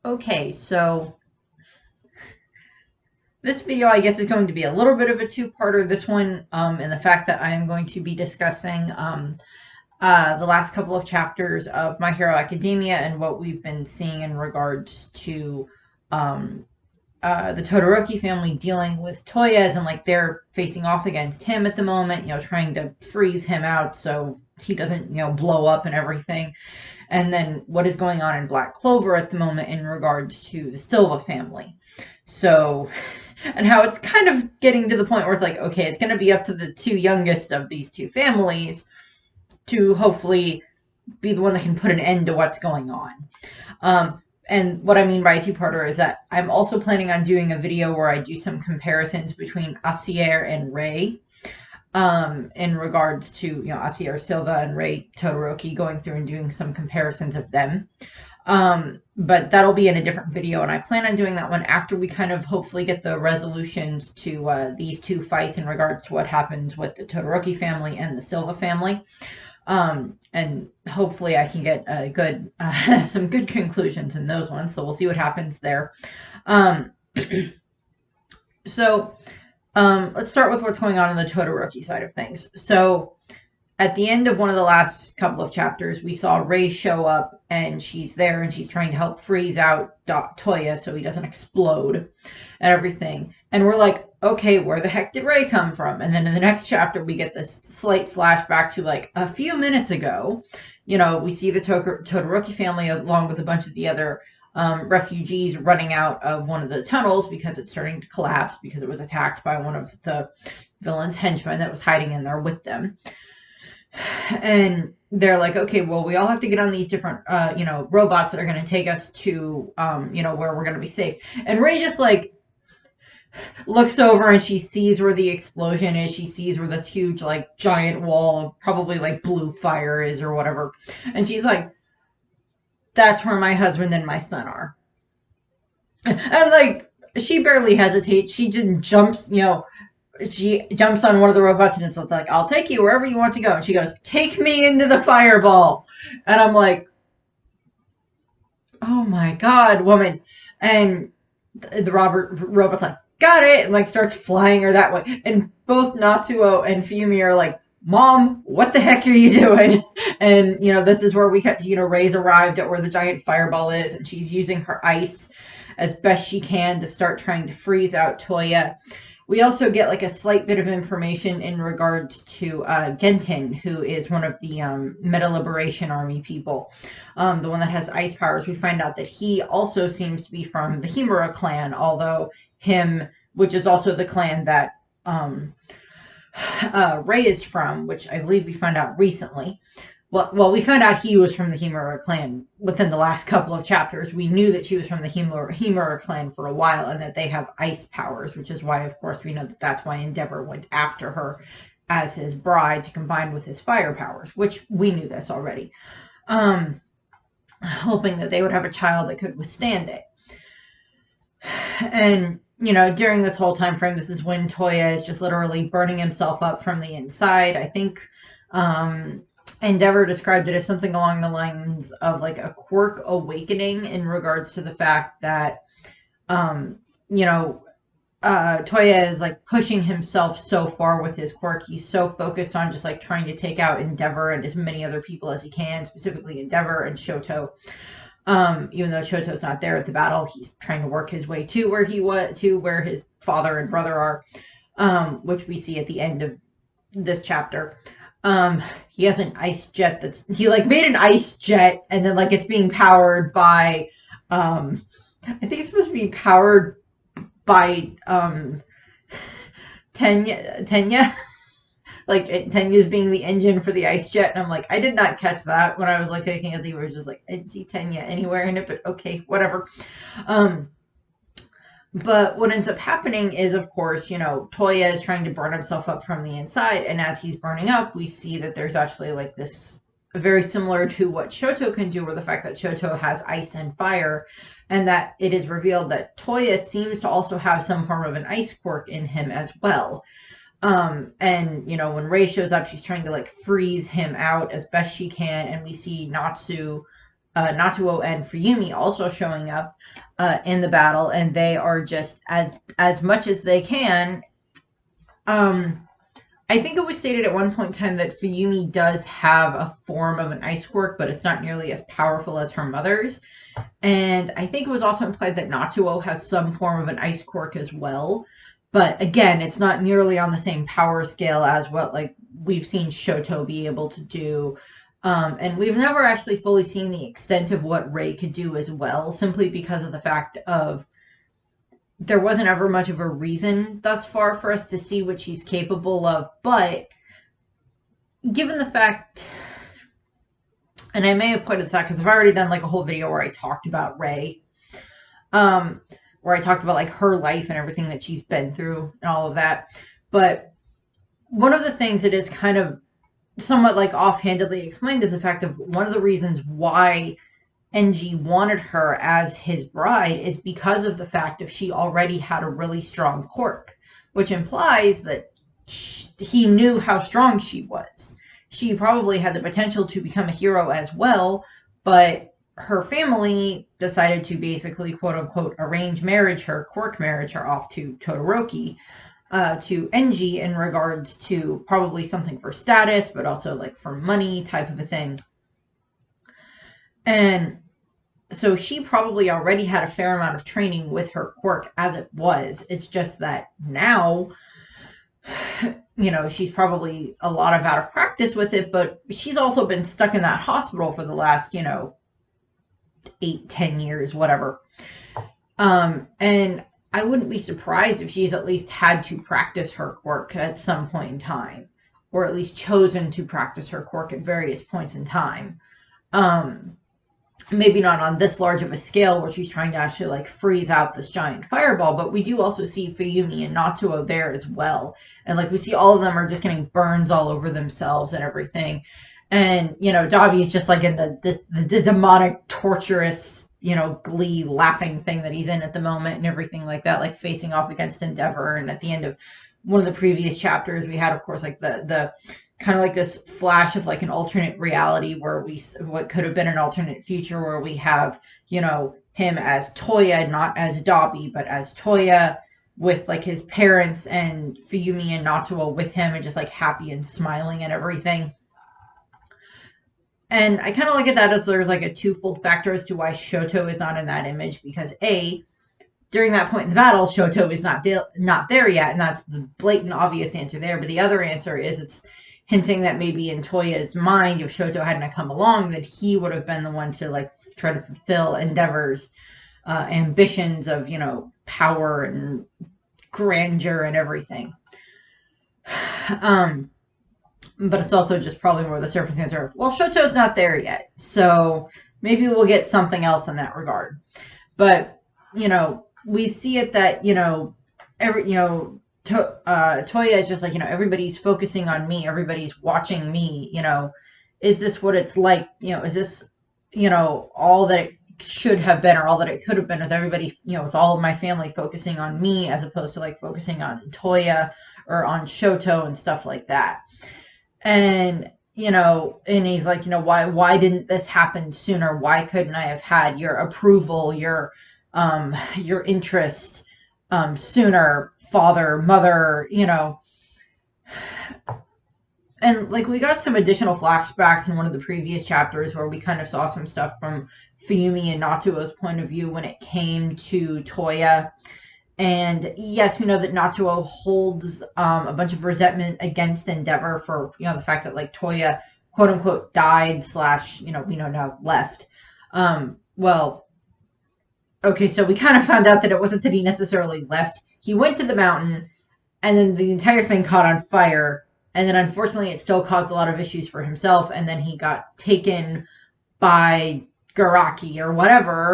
Okay, so this video, I guess, is going to be a little bit of a two-parter. This one, in the fact that I am going to be discussing the last couple of chapters of My Hero Academia and what we've been seeing in regards to um, the Todoroki family dealing with Toya, and like they're facing off against him at the moment, trying to freeze him out so he doesn't, blow up and everything. And then what is going on in Black Clover at the moment in regards to the Silva family. So, and how it's kind of getting to the point where it's like, okay, it's going to be up to the two youngest of these two families to hopefully be the one that can put an end to what's going on. And what I mean by a two-parter is that I'm also planning on doing a video where I do some comparisons between Asier and Rei, in regards to, Asier Silva and Rei Todoroki, going through and doing some comparisons of them. But that'll be in a different video, and I plan on doing that one after we kind of hopefully get the resolutions to these two fights in regards to what happens with the Todoroki family and the Silva family. And hopefully I can get a good, some good conclusions in those ones. So we'll see what happens there. So, let's start with what's going on the Todoroki side of things. So, at the end of one of the last couple of chapters, we saw Rei show up, and she's there, and she's trying to help freeze out Toya so he doesn't explode and everything. And we're like, okay, where the heck did Rei come from? And then in the next chapter, we get this slight flashback to like a few minutes ago. We see the Todoroki family along with a bunch of the other refugees running out of one of the tunnels because it's starting to collapse because it was attacked by one of the villain's henchmen that was hiding in there with them. And they're like, okay, well, we all have to get on these different, robots that are going to take us to, where we're going to be safe. And Rei just like looks over and she sees where the explosion is. She sees where this huge, like, giant wall of probably like blue fire is or whatever. And she's like, that's where my husband and my son are. And like, she barely hesitates. She just jumps, she jumps on one of the robots and it's like, I'll take you wherever you want to go. And she goes, take me into the fireball. And I'm like, oh my God, woman. And the robot's like, got it. And like starts flying her that way. And both Natsuo and Fumi are like, Mom, what the heck are you doing? And, this is where we cut to, Rei's arrived at where the giant fireball is. And she's using her ice as best she can to start trying to freeze out Toya. We also get like a slight bit of information in regards to Genten, who is one of the Meta Liberation Army people, the one that has ice powers. We find out that he also seems to be from the Himura clan, although which is also the clan that Rei is from, which I believe we found out recently. Well, we found out he was from the Himura clan within the last couple of chapters. We knew that she was from the Himura clan for a while and that they have ice powers, which is why, of course, we know that that's why Endeavor went after her as his bride to combine with his fire powers, which we knew this already. Hoping that they would have a child that could withstand it. And, during this whole time frame, this is when Toya is just literally burning himself up from the inside. I think, Endeavor described it as something along the lines of like a quirk awakening in regards to the fact that, Toya is like pushing himself so far with his quirk. He's so focused on just like trying to take out Endeavor and as many other people as he can, specifically Endeavor and Shoto. Even though Shoto's not there at the battle, he's trying to work his way to where his father and brother are, which we see at the end of this chapter. He has an ice jet he like made an ice jet and then like it's being powered by, I think it's supposed to be powered by, Tenya. Like Tenya's being the engine for the ice jet, and I'm like, I did not catch that when I was like looking at the words. Was like, I didn't see Tenya anywhere in it, but okay, whatever. But what ends up happening is, of course, Toya is trying to burn himself up from the inside, and as he's burning up, we see that there's actually like this very similar to what Shoto can do, or the fact that Shoto has ice and fire, and that it is revealed that Toya seems to also have some form of an ice quirk in him as well. And when Rei shows up, she's trying to like freeze him out as best she can, and we see Natsu Natsuo and Fuyumi also showing up in the battle, and they are just as much as they can. I think it was stated at one point in time that Fuyumi does have a form of an ice quirk, but it's not nearly as powerful as her mother's. And I think it was also implied that Natsuo has some form of an ice quirk as well. But again, it's not nearly on the same power scale as what like we've seen Shoto be able to do. And we've never actually fully seen the extent of what Rei could do as well, simply because of the fact of there wasn't ever much of a reason thus far for us to see what she's capable of. But given the fact, and I may have pointed this out because I've already done like a whole video where I talked about Rei, where I talked about like her life and everything that she's been through and all of that. But one of the things that is kind of somewhat like offhandedly explained is the fact of one of the reasons why Enji wanted her as his bride is because of the fact that she already had a really strong quirk, which implies that he knew how strong she was. She probably had the potential to become a hero as well, but her family decided to basically, quote unquote, arrange marriage her, quirk marriage her off to Todoroki, to Enji in regards to probably something for status, but also like for money type of a thing. And so she probably already had a fair amount of training with her quirk as it was. It's just that now, she's probably a lot of out of practice with it, but she's also been stuck in that hospital for the last, 8-10 years, whatever. And I wouldn't be surprised if she's at least had to practice her quirk at some point in time, or at least chosen to practice her quirk at various points in time. Maybe not on this large of a scale where she's trying to actually like freeze out this giant fireball, but we do also see Fuyumi and Natsuo there as well. And like we see all of them are just getting burns all over themselves and everything. And, Dabi is just like in the demonic, torturous, glee laughing thing that he's in at the moment and everything like that, like facing off against Endeavor. And at the end of one of the previous chapters, we had, of course, like the kind of like this flash of like an alternate reality where what could have been an alternate future where we have, him as Toya, not as Dabi, but as Toya with like his parents and Fuyumi and Natsuo with him and just like happy and smiling and everything. And I kind of look at that as there's like a twofold factor as to why Shoto is not in that image because A, during that point in the battle, Shoto is not there yet, and that's the blatant obvious answer there. But the other answer is it's hinting that maybe in Toya's mind, if Shoto hadn't come along, that he would have been the one to like try to fulfill Endeavor's ambitions of, power and grandeur and everything. But it's also just probably more the surface answer of, well, Shoto's not there yet, so maybe we'll get something else in that regard. But, we see it that, Toya is just like, everybody's focusing on me. Everybody's watching me. Is this what it's like? Is this, all that it should have been or all that it could have been with everybody, with all of my family focusing on me as opposed to like focusing on Toya or on Shoto and stuff like that. And, and he's like, why didn't this happen sooner? Why couldn't I have had your approval, your interest, sooner, father, mother, and like we got some additional flashbacks in one of the previous chapters where we kind of saw some stuff from Fuyumi and Natsuo's point of view when it came to Toya. And yes, we know that Natsuo holds a bunch of resentment against Endeavor for, the fact that like Toya, quote unquote, died / we know now left. Okay, so we kind of found out that it wasn't that he necessarily left. He went to the mountain, and then the entire thing caught on fire. And then, unfortunately, it still caused a lot of issues for himself. And then he got taken by Garaki or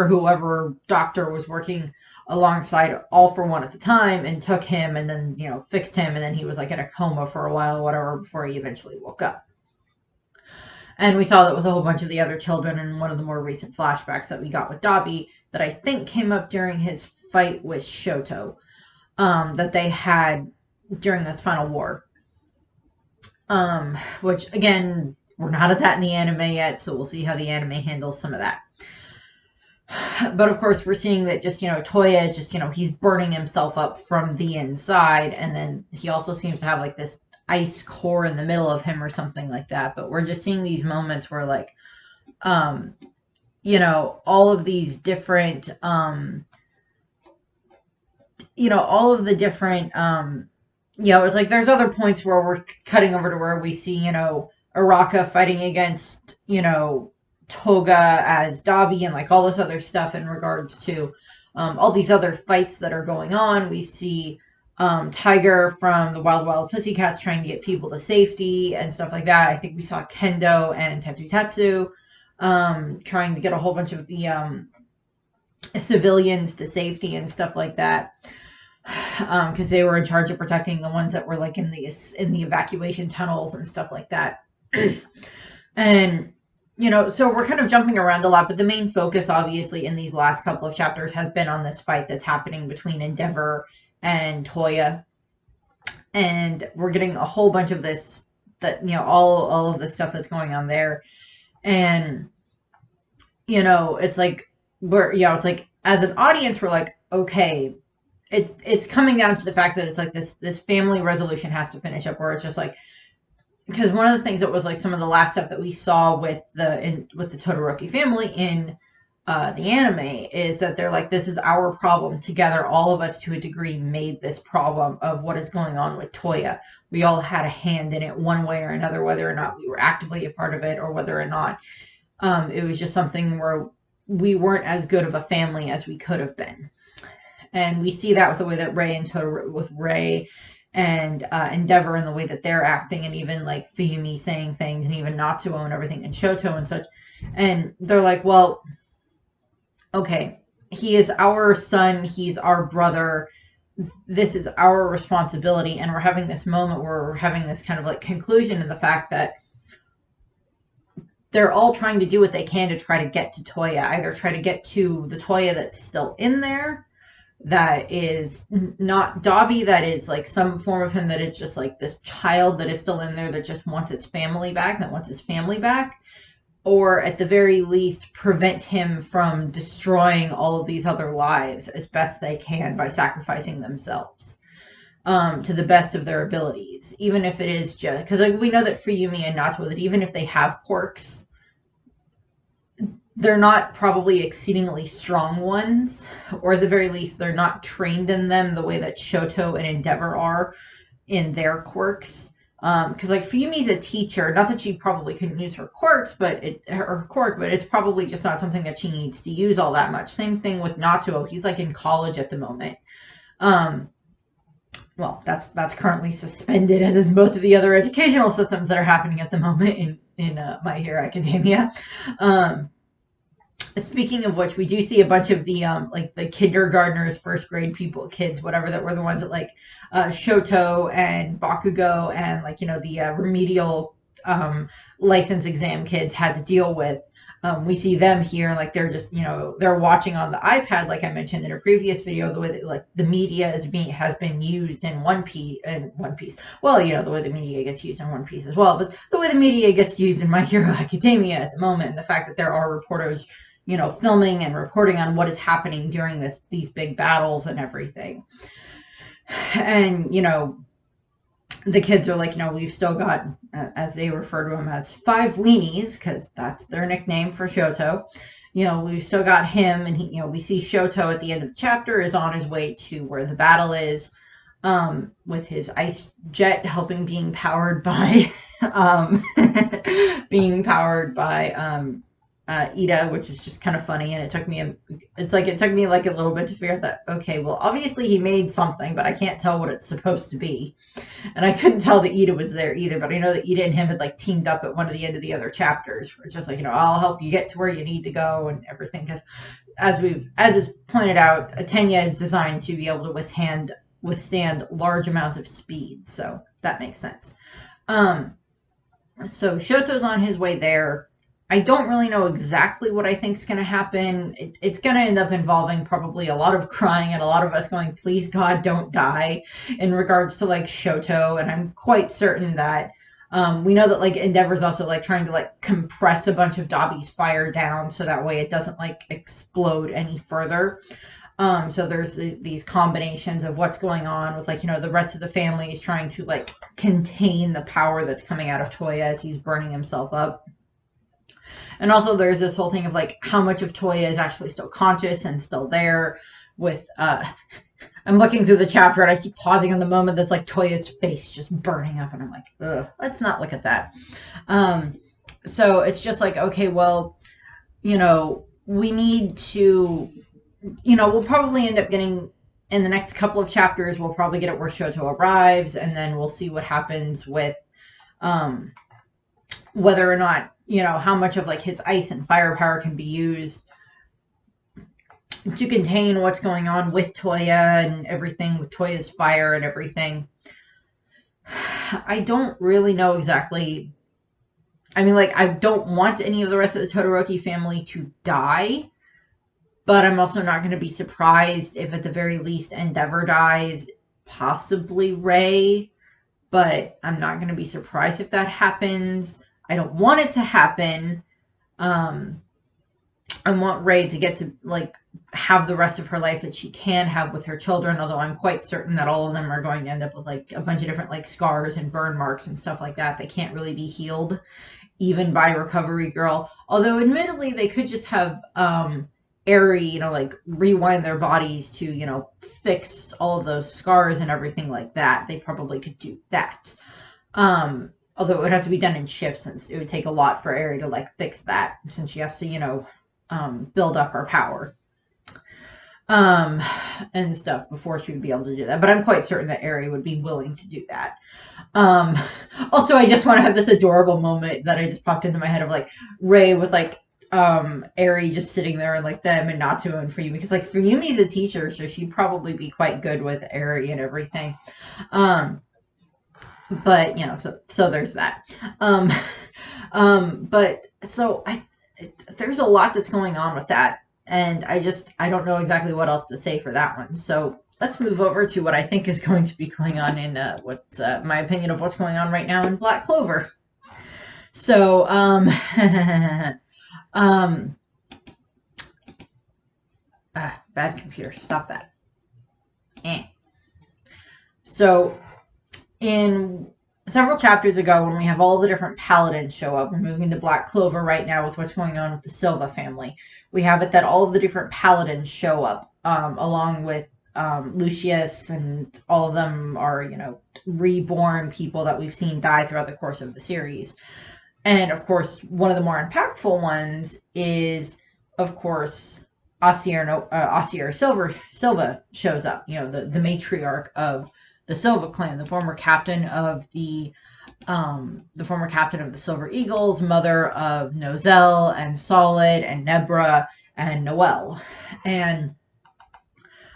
whoever doctor was working alongside All for One at the time, and took him and then, fixed him. And then he was like in a coma for a while or whatever before he eventually woke up. And we saw that with a whole bunch of the other children in one of the more recent flashbacks that we got with Dabi that I think came up during his fight with Shoto, that they had during this final war. Which, again, we're not at that in the anime yet, so we'll see how the anime handles some of that. But of course, we're seeing that just, Toya is just, he's burning himself up from the inside. And then he also seems to have like this ice core in the middle of him or something like that. But we're just seeing these moments where, like, um, all of these different, all of the different, it's like there's other points where we're cutting over to where we see, Araka fighting against, Toga as Dabi and like all this other stuff in regards to all these other fights that are going on. We see Tiger from the Wild Wild Pussycats trying to get people to safety and stuff like that. I think we saw Kendo and Tetsu Tetsu trying to get a whole bunch of the civilians to safety and stuff like that, because they were in charge of protecting the ones that were like in the evacuation tunnels and stuff like that. And so we're kind of jumping around a lot, but the main focus obviously in these last couple of chapters has been on this fight that's happening between Endeavor and Toya. And we're getting a whole bunch of this, that, all of the stuff that's going on there. And, it's like, it's like, as an audience, we're like, okay, it's coming down to the fact that it's like this family resolution has to finish up, where it's just like, because one of the things that was like some of the last stuff that we saw with the Todoroki family in the anime is that they're like, this is our problem together. All of us to a degree made this problem of what is going on with Toya. We all had a hand in it one way or another, whether or not we were actively a part of it or whether or not it was just something where we weren't as good of a family as we could have been. And we see that with the way that Rei and Endeavor and the way that they're acting, and even like Fuyumi saying things, and even Natsuo and everything, and Shoto and such. And they're like, well, okay, he is our son, he's our brother, this is our responsibility. And we're having this moment where we're having this kind of like conclusion in the fact that they're all trying to do what they can to try to get to Toya, either try to get to the Toya that's still in there, that is not Dabi, that is like some form of him that is just like this child that is still in there that just wants its family back, or at the very least prevent him from destroying all of these other lives as best they can by sacrificing themselves to the best of their abilities, even if it is just because, like, we know that Fuyumi and Natsuo, that even if they have quirks, they're not probably exceedingly strong ones, or at the very least, they're not trained in them the way that Shoto and Endeavor are in their quirks. Because like Fuyumi's a teacher, not that she probably couldn't use her quirks, but it's probably just not something that she needs to use all that much. Same thing with Natsuo; he's like in college at the moment. Well, that's currently suspended, as is most of the other educational systems that are happening at the moment in My Hero Academia. Speaking of which, we do see a bunch of the like the kindergartners, first grade kids, whatever, that were the ones that like Shoto and Bakugo and like the remedial license exam kids had to deal with. We see them here, and like they're just they're watching on the iPad, like I mentioned in a previous video, the way that like the media has been used in One Piece. Well, the way the media gets used in One Piece as well, but the way the media gets used in My Hero Academia at the moment, and the fact that there are reporters filming and reporting on what is happening during these big battles and everything. And, the kids are like, we've still got, as they refer to him as 5 weenies, because that's their nickname for Shoto. We've still got him, and we see Shoto at the end of the chapter is on his way to where the battle is, with his ice jet being powered by, Ida, which is just kind of funny. And it took me like a little bit to figure out that, okay, well, obviously he made something, but I can't tell what it's supposed to be. And I couldn't tell that Ida was there either, but I know that Ida and him had like teamed up at one of the end of the other chapters, where it's just like, I'll help you get to where you need to go and everything. Because as is pointed out, Tenya is designed to be able to withstand large amounts of speed. So that makes sense. So Shoto's on his way there. I don't really know exactly what I think is going to happen. It's going to end up involving probably a lot of crying and a lot of us going, please God, don't die, in regards to like Shoto. And I'm quite certain that We know that like Endeavor's also like trying to like compress a bunch of Dobby's fire down so that way it doesn't like explode any further. So there's these combinations of what's going on with like, you know, the rest of the family is trying to like contain the power that's coming out of Toya as he's burning himself up. And also there's this whole thing of like how much of Toya is actually still conscious and still there with I'm looking through the chapter and I keep pausing on the moment that's like Toya's face just burning up and I'm like, ugh, let's not look at that. So it's just like, okay, well, you know, we need to, you know, we'll probably end up getting in the next couple of chapters, we'll probably get it where Shoto arrives, and then we'll see what happens with whether or not, you know, how much of like his ice and firepower can be used to contain what's going on with Toya and everything, with Toya's fire and everything. I don't really know exactly. I mean, like, I don't want any of the rest of the Todoroki family to die, but I'm also not going to be surprised if at the very least Endeavor dies, possibly Ray, but I'm not going to be surprised if that happens. I don't want it to happen. I want Ray to get to, like, have the rest of her life that she can have with her children, although I'm quite certain that all of them are going to end up with, like, a bunch of different, like, scars and burn marks and stuff like that that can't really be healed, even by Recovery Girl. Although, admittedly, they could just have, Eri, you know, like, rewind their bodies to, you know, fix all of those scars and everything like that. They probably could do that. Although it would have to be done in shifts, since it would take a lot for Eri to, like, fix that, since she has to, you know, build up her power. And stuff before she would be able to do that. But I'm quite certain that Eri would be willing to do that. Also, I just want to have this adorable moment that I just popped into my head of, like, Ray with, like, Eri just sitting there and, like, them and Natsuo and Fuyumi, because, like, Fuyumi's a teacher, so she'd probably be quite good with Eri and everything. But, you know, so there's that. But, so, there's a lot that's going on with that, and I don't know exactly what else to say for that one. So let's move over to what I think is going to be going on in what's my opinion of what's going on right now in Black Clover. So bad computer, stop that. So in several chapters ago, when we have all the different paladins show up, we're moving into Black Clover right now with what's going on with the Silva family. We have it that all of the different paladins show up, along with Lucius, and all of them are, you know, reborn people that we've seen die throughout the course of the series. And of course, one of the more impactful ones is, of course, Asier Silva shows up. You know, the matriarch of the Silva clan, the former captain of the Silver Eagles, mother of Nozel and Solid and Nebra and Noelle. And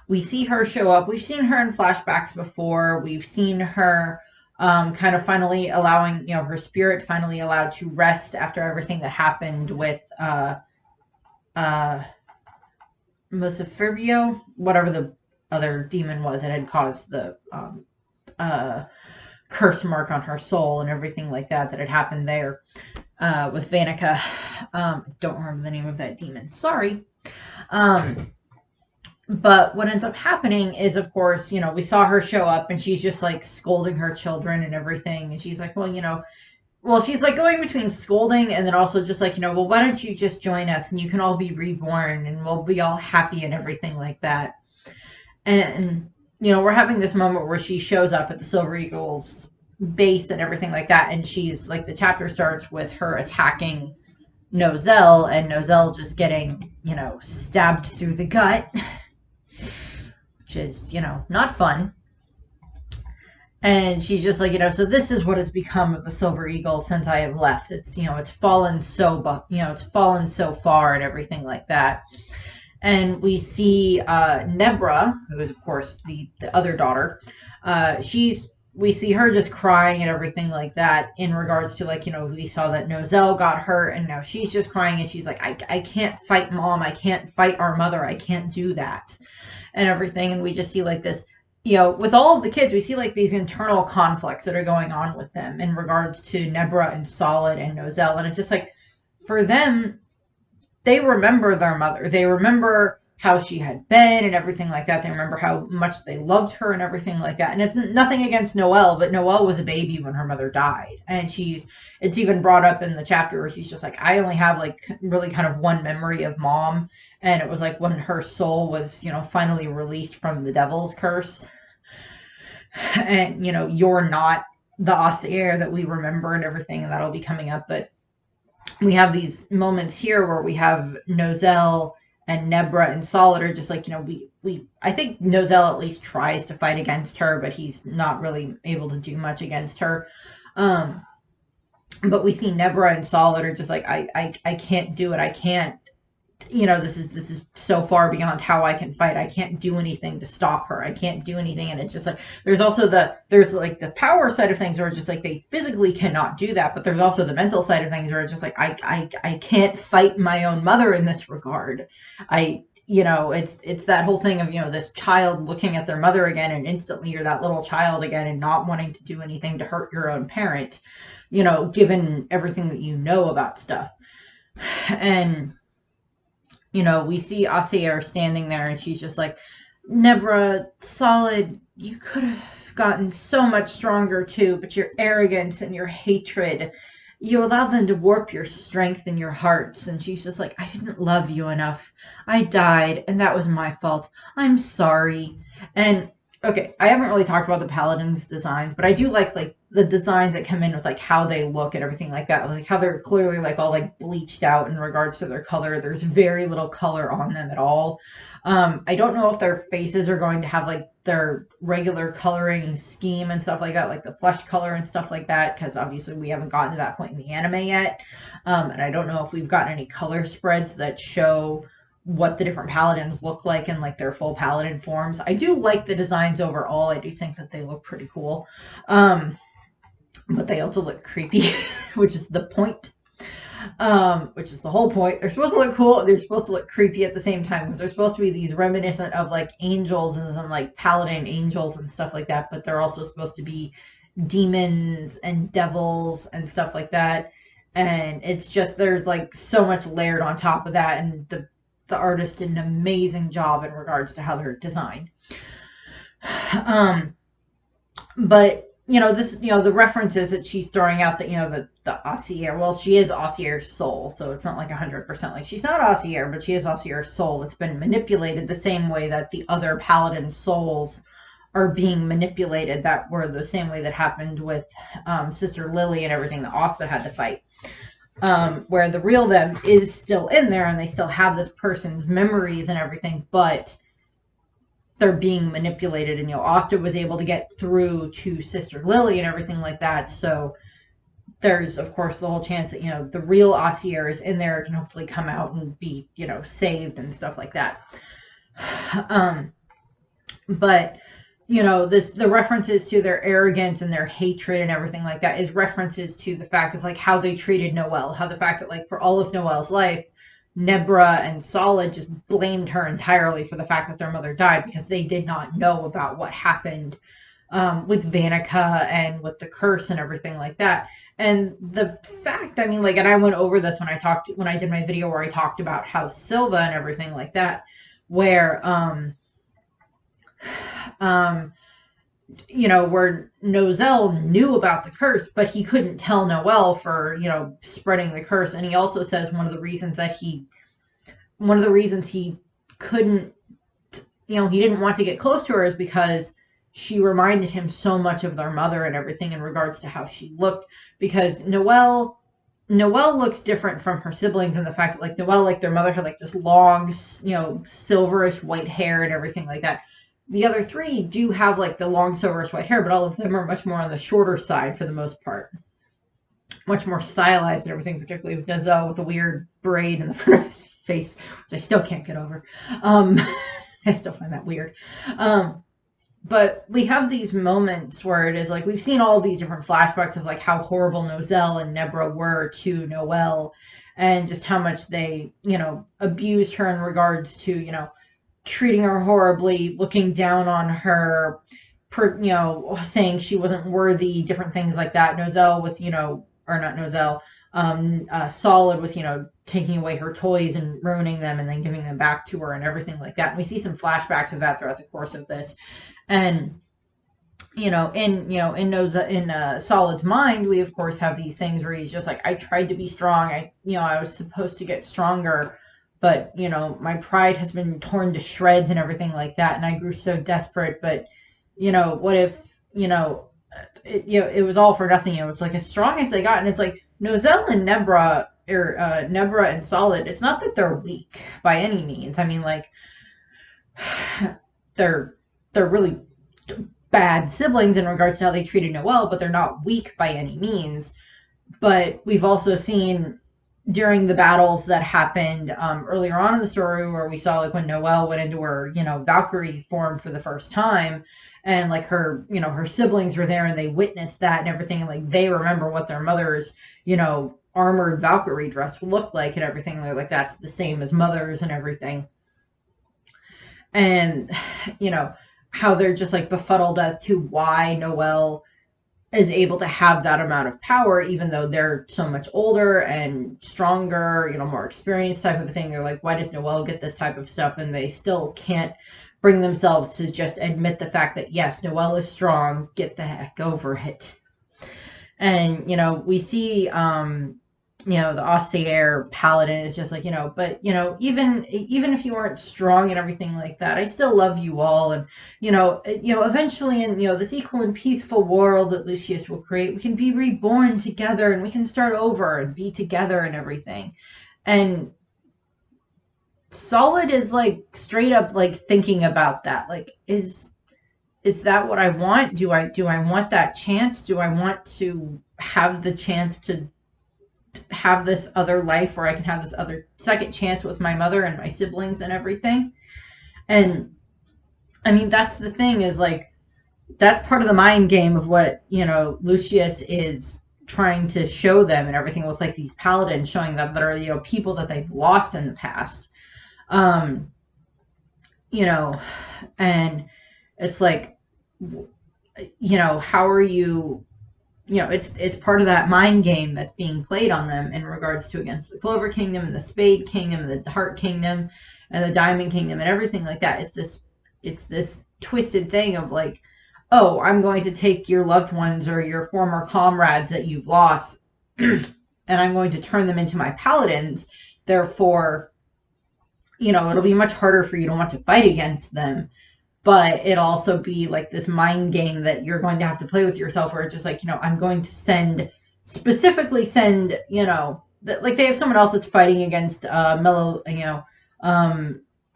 we see her show up. We've seen her in flashbacks before. We've seen her kind of finally allowing, you know, her spirit finally allowed to rest after everything that happened with Musafirbio, whatever the other demon was that had caused the curse mark on her soul and everything like that had happened there with Vanica. Don't remember the name of that demon. Sorry. But what ends up happening is, of course, you know, we saw her show up and she's just like scolding her children and everything. And she's like, well, you know, she's like going between scolding and then also just like, you know, well, why don't you just join us and you can all be reborn and we'll be all happy and everything like that. And, you know, we're having this moment where she shows up at the Silver Eagles base and everything like that. And she's like, the chapter starts with her attacking Nozel and Nozel just getting, you know, stabbed through the gut, which is, you know, not fun. And she's just like, you know, so this is what has become of the Silver Eagle since I have left. It's, you know, it's fallen so far and everything like that. And we see Nebra, who is, of course, the other daughter. We see her just crying and everything like that in regards to, like, you know, we saw that Nozel got hurt and now she's just crying and she's like, I can't fight Mom. I can't fight our mother. I can't do that and everything. And we just see like this you know, with all of the kids, we see like these internal conflicts that are going on with them in regards to Nebra and Solid and Nozel. And it's just like, for them, they remember their mother. They remember how she had been and everything like that. They remember how much they loved her and everything like that. And it's nothing against Noelle, but Noelle was a baby when her mother died. And it's even brought up in the chapter where she's just like, I only have like really kind of one memory of mom. And it was like when her soul was, you know, finally released from the devil's curse. And, you know, you're not the Ossier that we remember and everything. And that'll be coming up. But we have these moments here where we have Nozel and Nebra and Solid are just like, you know, we I think Nozel at least tries to fight against her, but he's not really able to do much against her. But we see Nebra and Solid are just like, I can't do it. I can't, you know, this is so far beyond how I can fight. I can't do anything to stop her. I can't do anything. And it's just like, there's like the power side of things where it's just like they physically cannot do that, but there's also the mental side of things where it's just like, I can't fight my own mother in this regard. You know, it's that whole thing of, you know, this child looking at their mother again and instantly you're that little child again and not wanting to do anything to hurt your own parent, you know, given everything that you know about stuff. And you know, we see Asier standing there and she's just like, Nebra, Solid, you could have gotten so much stronger too, but your arrogance and your hatred, you allowed them to warp your strength and your hearts. And she's just like, I didn't love you enough. I died, and that was my fault. I'm sorry. And okay, I haven't really talked about the Paladins designs, but I do like the designs that come in with like how they look and everything like that. Like how they're clearly like all like bleached out in regards to their color. There's very little color on them at all. I don't know if their faces are going to have like their regular coloring scheme and stuff like that, like the flesh color and stuff like that, because obviously we haven't gotten to that point in the anime yet. And I don't know if we've gotten any color spreads that show what the different paladins look like in like their full paladin forms. I do like the designs overall. I do think that they look pretty cool. But they also look creepy, which is the point. Which is the whole point. They're supposed to look cool. They're supposed to look creepy at the same time because they're supposed to be these reminiscent of like angels and like paladin angels and stuff like that. But they're also supposed to be demons and devils and stuff like that. And it's just there's like so much layered on top of that, and the artist did an amazing job in regards to how they're designed. But you know, this, you know, the references that she's throwing out that, you know, the Ossier, well, she is Ossier's soul, so it's not like 100%. Like, she's not Ossier, but she is Ossier's soul that's been manipulated the same way that the other paladin souls are being manipulated, that were the same way that happened with Sister Lily and everything that Asta had to fight. Where the real them is still in there and they still have this person's memories and everything, but they're being manipulated. And, you know, Asta was able to get through to Sister Lily and everything like that. So there's, of course, the whole chance that, you know, the real Ossier is in there, can hopefully come out and be, you know, saved and stuff like that. But, you know, the references to their arrogance and their hatred and everything like that is references to the fact of like how they treated Noelle, how the fact that like for all of Noelle's life, Nebra and Solid just blamed her entirely for the fact that their mother died because they did not know about what happened with Vanica and with the curse and everything like that. And the fact, I mean, like, and I went over this when I did my video where I talked about House Silva and everything like that, where you know, where Nozel knew about the curse, but he couldn't tell Noelle for, you know, spreading the curse. And he also says one of the reasons he couldn't, you know, he didn't want to get close to her is because she reminded him so much of their mother and everything in regards to how she looked. Because Noelle looks different from her siblings in the fact that, like, Noelle, like, their mother had, like, this long, you know, silverish white hair and everything like that. The other three do have, like, the long silverish white hair, but all of them are much more on the shorter side for the most part. Much more stylized and everything, particularly with Nozel with a weird braid in the front of his face, which I still can't get over. I still find that weird. But we have these moments where it is like, we've seen all these different flashbacks of like how horrible Nozel and Nebra were to Noelle and just how much they, you know, abused her in regards to, you know, treating her horribly, looking down on her, saying she wasn't worthy, different things like that. Nozel with, or not Nozel, Solid with, taking away her toys and ruining them and then giving them back to her and everything like that. And we see some flashbacks of that throughout the course of this. And in Solid's mind, we of course have these things where he's just like, I tried to be strong. I was supposed to get stronger, but my pride has been torn to shreds and everything like that, and I grew so desperate. But what if it was all for nothing? It's like as strong as they got, and it's like Nozel and Nebra or Nebra and Solid. It's not that they're weak by any means. I mean, like they're really bad siblings in regards to how they treated Noelle, but they're not weak by any means. But we've also seen during the battles that happened earlier on in the story where we saw like when Noelle went into her, Valkyrie form for the first time, and like her, her siblings were there and they witnessed that and everything, and like they remember what their mother's, armored Valkyrie dress looked like and everything. They're like, that's the same as mother's and everything. And, how they're just like befuddled as to why Noelle is able to have that amount of power, even though they're so much older and stronger, more experienced type of thing. They're like, why does Noelle get this type of stuff? And they still can't bring themselves to just admit the fact that, yes, Noelle is strong. Get the heck over it. And, we see, the Austere Paladin is just like, but, even if you weren't strong and everything like that, I still love you all. And, eventually in, this equal and peaceful world that Lucius will create, we can be reborn together and we can start over and be together and everything. And Solid is like straight up like thinking about that. Like, is that what I want? Do I want that chance? Do I want to have the chance to have this other life where I can have this other second chance with my mother and my siblings and everything? And I mean, that's the thing, is like, that's part of the mind game of what, Lucius is trying to show them and everything, with like these paladins, showing them that are, people that they've lost in the past. And it's like, how are you, it's part of that mind game that's being played on them in regards to against the Clover Kingdom and the Spade Kingdom and the Heart Kingdom and the Diamond Kingdom and everything like that. It's this twisted thing of like, oh, I'm going to take your loved ones or your former comrades that you've lost and I'm going to turn them into my paladins. Therefore, it'll be much harder for you to want to fight against them. But it also be like this mind game that you're going to have to play with yourself, where it's just like, I'm going to specifically send, like they have someone else that's fighting against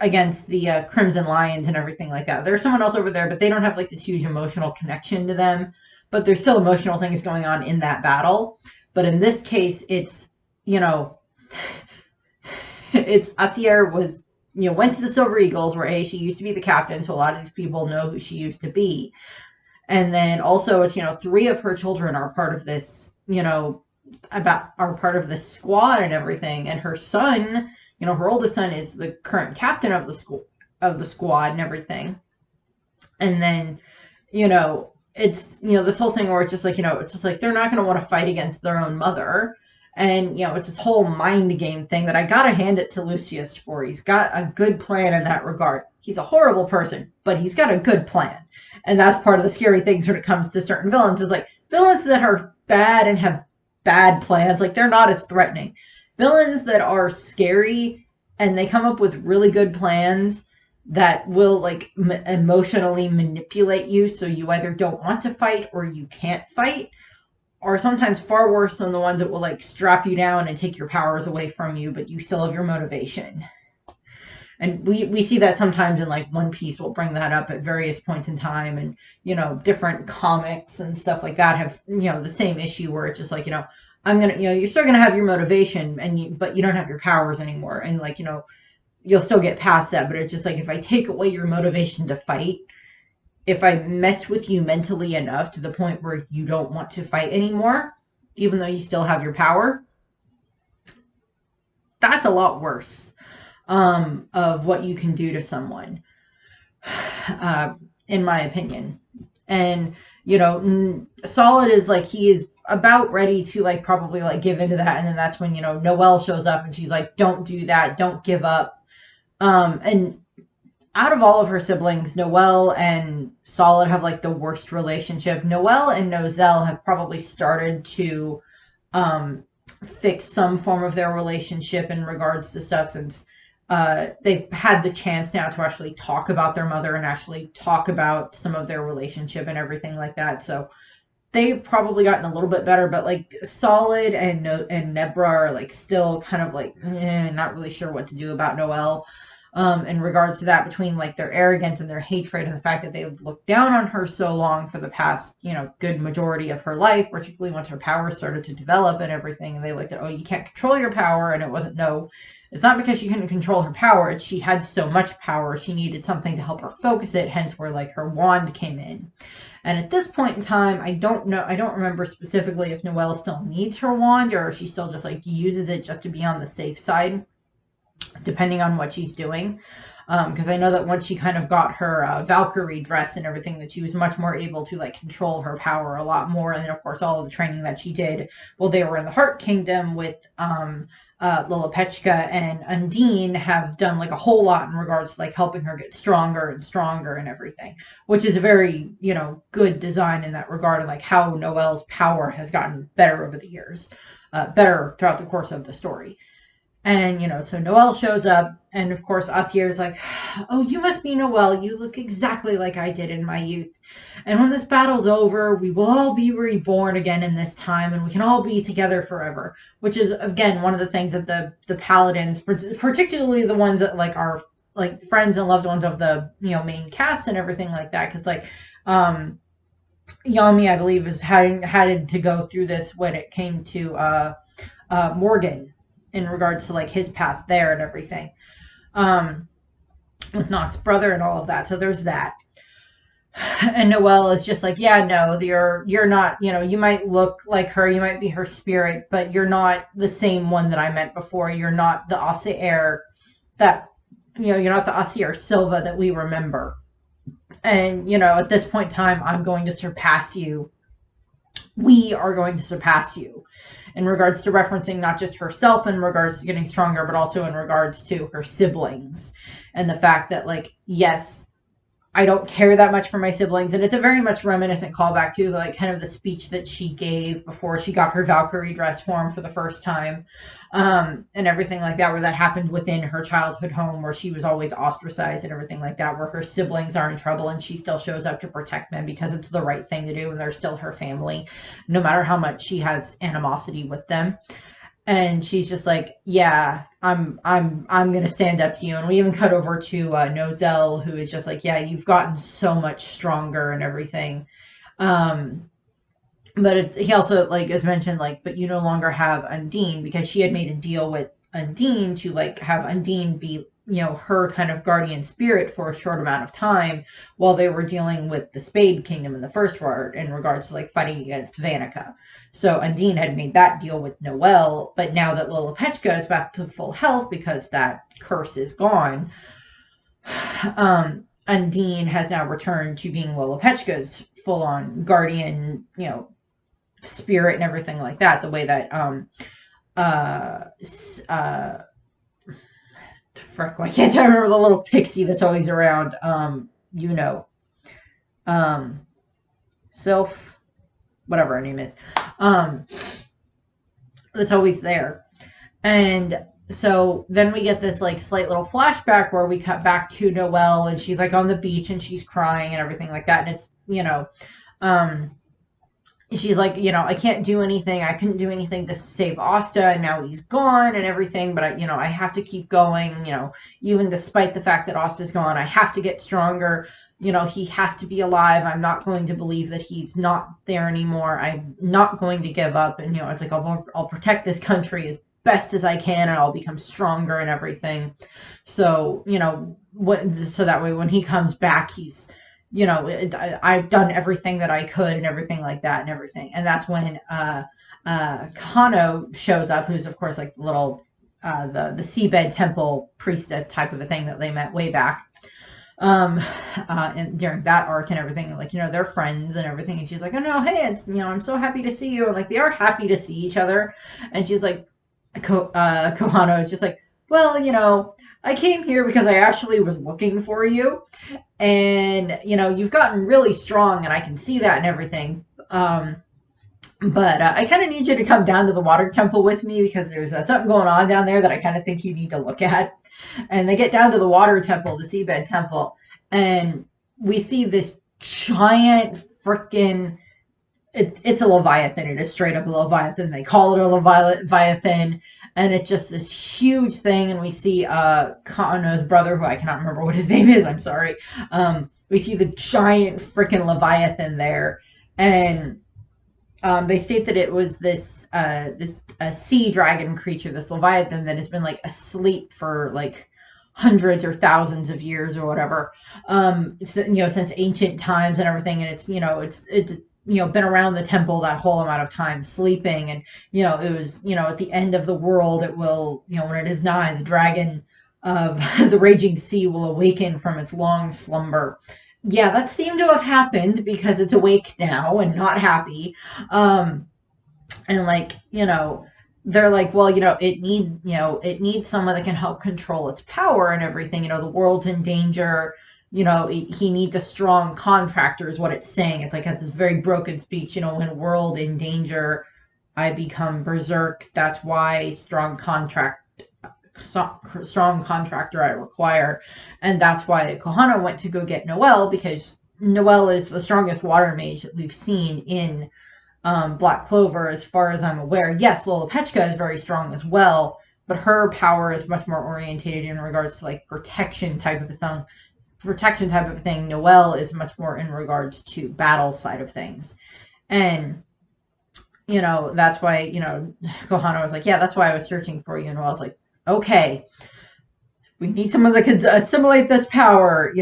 against the Crimson Lions and everything like that. There's someone else over there, but they don't have like this huge emotional connection to them. But there's still emotional things going on in that battle. But in this case, it's, it's Asier was, went to the Silver Eagles, where she used to be the captain, so a lot of these people know who she used to be. And then also it's, 3 of her children are part of this, are part of this squad and everything. And her son, her oldest son is the current captain of the squad and everything. And then, it's, this whole thing where it's just like, it's just like they're not going to want to fight against their own mother. And, it's this whole mind game thing that I gotta hand it to Lucius for. He's got a good plan in that regard. He's a horrible person, but he's got a good plan. And that's part of the scary things when it comes to certain villains, is like, villains that are bad and have bad plans, like, they're not as threatening. Villains that are scary and they come up with really good plans that will, like, emotionally manipulate you so you either don't want to fight or you can't fight, are sometimes far worse than the ones that will like strap you down and take your powers away from you, but you still have your motivation. And we see that sometimes in like One Piece will bring that up at various points in time, and different comics and stuff like that have the same issue, where it's just like, I'm gonna, you're still gonna have your motivation, but you don't have your powers anymore, and like, you'll still get past that, but it's just like, if I take away your motivation to fight, if I mess with you mentally enough to the point where you don't want to fight anymore, even though you still have your power, that's a lot worse. of what you can do to someone, in my opinion. And, Solid is like, he is about ready to like probably like give into that. And then that's when, Noelle shows up and she's like, don't do that. Don't give up. And out of all of her siblings, Noelle and Solid have like the worst relationship. Noelle and Nozel have probably started to fix some form of their relationship in regards to stuff, since they've had the chance now to actually talk about their mother and actually talk about some of their relationship and everything like that. So they've probably gotten a little bit better, but like Solid and Nebra are like still kind of like not really sure what to do about Noelle. In regards to that, between like their arrogance and their hatred and the fact that they've looked down on her so long for the past, good majority of her life, particularly once her power started to develop and everything. And they looked at, oh, you can't control your power. And it wasn't, no, it's not because she couldn't control her power. It's she had so much power. She needed something to help her focus it. Hence where like her wand came in. And at this point in time, I don't know, I don't remember specifically if Noelle still needs her wand or if she still just like uses it just to be on the safe side, depending on what she's doing. Because I know that once she kind of got her Valkyrie dress and everything, that she was much more able to like control her power a lot more. And then of course all of the training that she did while they were in the Heart Kingdom with Lilipechka and Undine have done like a whole lot in regards to like helping her get stronger and stronger and everything, which is a very, good design in that regard, and like how Noelle's power has gotten better over the years, better throughout the course of the story. And, so Noelle shows up, and of course, Asier is like, oh, you must be Noelle. You look exactly like I did in my youth. And when this battle's over, we will all be reborn again in this time, and we can all be together forever. Which is, again, one of the things that the paladins, particularly the ones that, like, are, like, friends and loved ones of the, main cast and everything like that. Because, like, Yami, I believe, had to go through this when it came to Morgan, in regards to like his past there and everything, with Nox's brother and all of that. So there's that. And Noelle is just like, yeah, no, you're not, you might look like her, you might be her spirit, but you're not the same one that I met before. You're not the Asier that, you're not the Asier Silva that we remember. And, at this point in time, I'm going to surpass you. We are going to surpass you, in regards to referencing not just herself in regards to getting stronger, but also in regards to her siblings and the fact that, like, yes, I don't care that much for my siblings. And it's a very much reminiscent callback to like kind of the speech that she gave before she got her Valkyrie dress form for the first time, and everything like that, where that happened within her childhood home, where she was always ostracized and everything like that, where her siblings are in trouble and she still shows up to protect them because it's the right thing to do and they're still her family, no matter how much she has animosity with them. And she's just like, yeah, I'm gonna stand up to you. And we even cut over to Nozel, who is just like, yeah, you've gotten so much stronger and everything. But he also like is mentioned like, but you no longer have Undine, because she had made a deal with Undine to like have Undine be, her kind of guardian spirit for a short amount of time while they were dealing with the Spade Kingdom in the first war in regards to like fighting against Vanica. So Undine had made that deal with Noelle, but now that Lilipechka is back to full health because that curse is gone, Undine has now returned to being Lilipechka's full-on guardian, spirit and everything like that, the way that frick, why can't I remember the little pixie that's always around? Sylph, whatever her name is, that's always there. And so then we get this like slight little flashback where we cut back to Noelle and she's like on the beach and she's crying and everything like that. And it's, she's like, I can't do anything. I couldn't do anything to save Asta, and now he's gone and everything. But I have to keep going. Even despite the fact that Asta's gone, I have to get stronger. He has to be alive. I'm not going to believe that he's not there anymore. I'm not going to give up. And it's like I'll protect this country as best as I can, and I'll become stronger and everything. So so that way when he comes back, he's I've done everything that I could and everything like that and everything. And that's when Kano shows up, who's of course like the little the seabed temple priestess type of a thing that they met way back and during that arc and everything, and like, they're friends and everything, and she's like, oh no, hey, it's, I'm so happy to see you, and like they are happy to see each other, and she's like, Kohano is just like, well, I came here because I actually was looking for you, and you've gotten really strong, and I can see that and everything. But I kind of need you to come down to the water temple with me because there's something going on down there that I kind of think you need to look at. And they get down to the water temple, the seabed temple, and we see this giant freaking. It's a Leviathan. It is straight up a Leviathan. They call it a Leviathan, and it's just this huge thing. And we see Kano's brother, who I cannot remember what his name is. I'm sorry. We see the giant freaking Leviathan there, and they state that it was this sea dragon creature, this Leviathan, that has been like asleep for like hundreds or thousands of years or whatever, since ancient times and everything, and it's been around the temple that whole amount of time sleeping, and it was at the end of the world it will, when it is nigh, the dragon of the raging sea will awaken from its long slumber. Yeah, that seemed to have happened because it's awake now and not happy. And like, they're like, well, it needs someone that can help control its power and everything. The world's in danger. He needs a strong contractor is what it's saying. It's like, it's this very broken speech, when world in danger, I become berserk. That's why strong contractor I require. And that's why Kohana went to go get Noelle, because Noelle is the strongest water mage that we've seen in Black Clover, as far as I'm aware. Yes, Lolopechka is very strong as well, but her power is much more orientated in regards to like protection type of a thing. Noelle is much more in regards to battle side of things. And that's why, Kohana was like, yeah, that's why I was searching for you. And Noelle's like, okay, we need someone that can assimilate this power,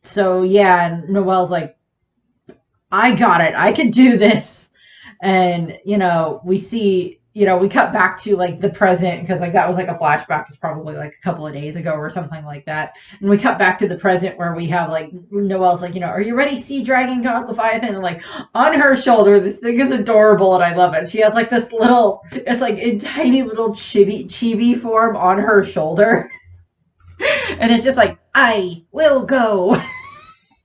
So yeah, and Noelle's like, I got it. I can do this. And, we see, we cut back to like the present, because like that was like a flashback. It's probably like a couple of days ago or something like that. And we cut back to the present where we have like Noelle's like, are you ready, Sea Dragon God Leviathan? And like on her shoulder, this thing is adorable and I love it. She has like this little, it's like a tiny little chibi form on her shoulder. And it's just like, I will go.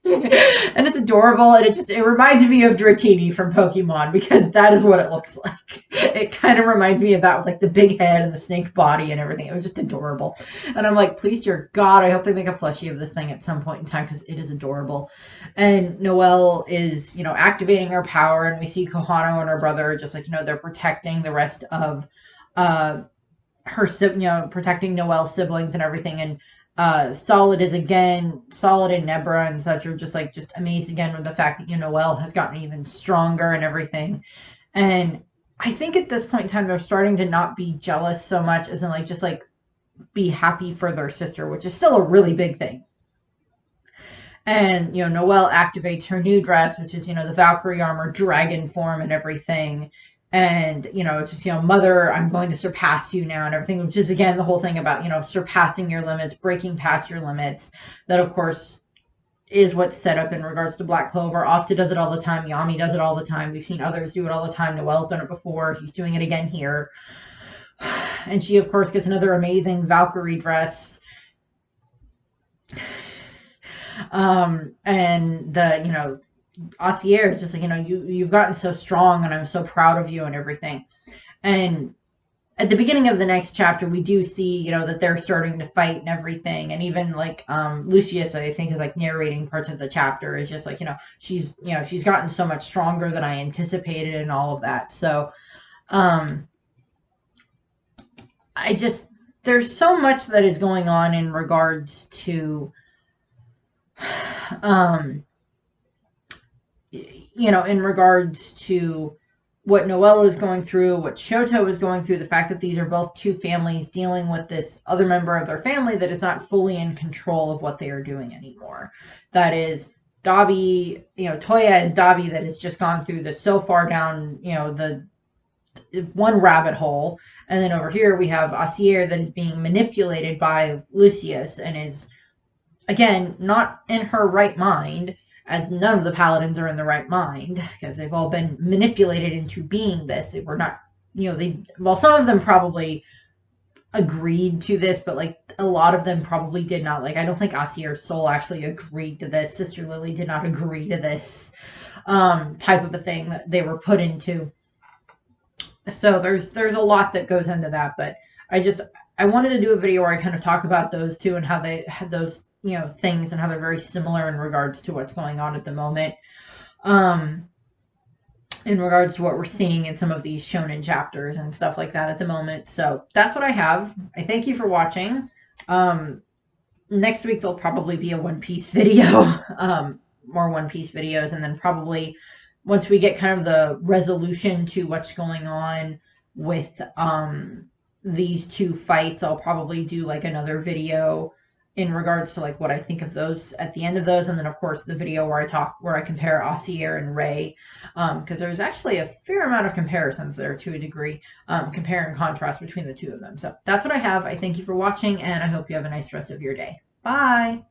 And it's adorable, and it reminds me of Dratini from Pokemon, because that is what it looks like. It kind of reminds me of that, with like the big head and the snake body and everything. It was just adorable. And I'm like, please, dear God, I hope they make a plushie of this thing at some point in time, because it is adorable. And Noelle is, activating her power, and we see Kohano and her brother just like, they're protecting the rest of her, protecting Noelle's siblings and everything. And Solid and Nebra and such are just amazed again with the fact that Noelle has gotten even stronger and everything. And I think at this point in time they're starting to not be jealous so much as in be happy for their sister, which is still a really big thing. And Noelle activates her new dress, which is the Valkyrie armor, dragon form, and everything. And it's just mother, I'm going to surpass you now and everything, which is again the whole thing about surpassing your limits, breaking past your limits. That of course is what's set up in regards to Black Clover. Asta does it all the time. Yami does it all the time. We've seen others do it all the time. Noelle's done it before. He's doing it again here. And she of course gets another amazing Valkyrie dress. And the Asier is just like, you've gotten so strong and I'm so proud of you and everything. And at the beginning of the next chapter, we do see, that they're starting to fight and everything. And even Lucius, I think, is narrating parts of the chapter, is just she's gotten so much stronger than I anticipated and all of that. So, there's so much that is going on in regards to, in regards to what Noelle is going through, what Shoto is going through, the fact that these are both two families dealing with this other member of their family that is not fully in control of what they are doing anymore. That is Dabi, Toya is Dabi, that has just gone through this so far down, the one rabbit hole. And then over here we have Acier that is being manipulated by Lucius and is, again, not in her right mind, as none of the paladins are in the right mind, because they've all been manipulated into being this. They were not, some of them probably agreed to this, but like a lot of them probably did not. Like, I don't think Acier's soul actually agreed to this. Sister Lily did not agree to this type of a thing that they were put into. So there's a lot that goes into that, but I wanted to do a video where I kind of talk about those two and how they had those things and how they're very similar in regards to what's going on at the moment. In regards to what we're seeing in some of these shonen chapters and stuff like that at the moment. So that's what I have. I thank you for watching. Next week there'll probably be a One Piece video, more One Piece videos, and then probably once we get kind of the resolution to what's going on with these two fights, I'll probably do like another video in regards to like what I think of those at the end of those, and then of course the video where I compare Acier and Ray, because there's actually a fair amount of comparisons there to a degree, compare and contrast between the two of them. So that's what I have. I thank you for watching, and I hope you have a nice rest of your day. Bye.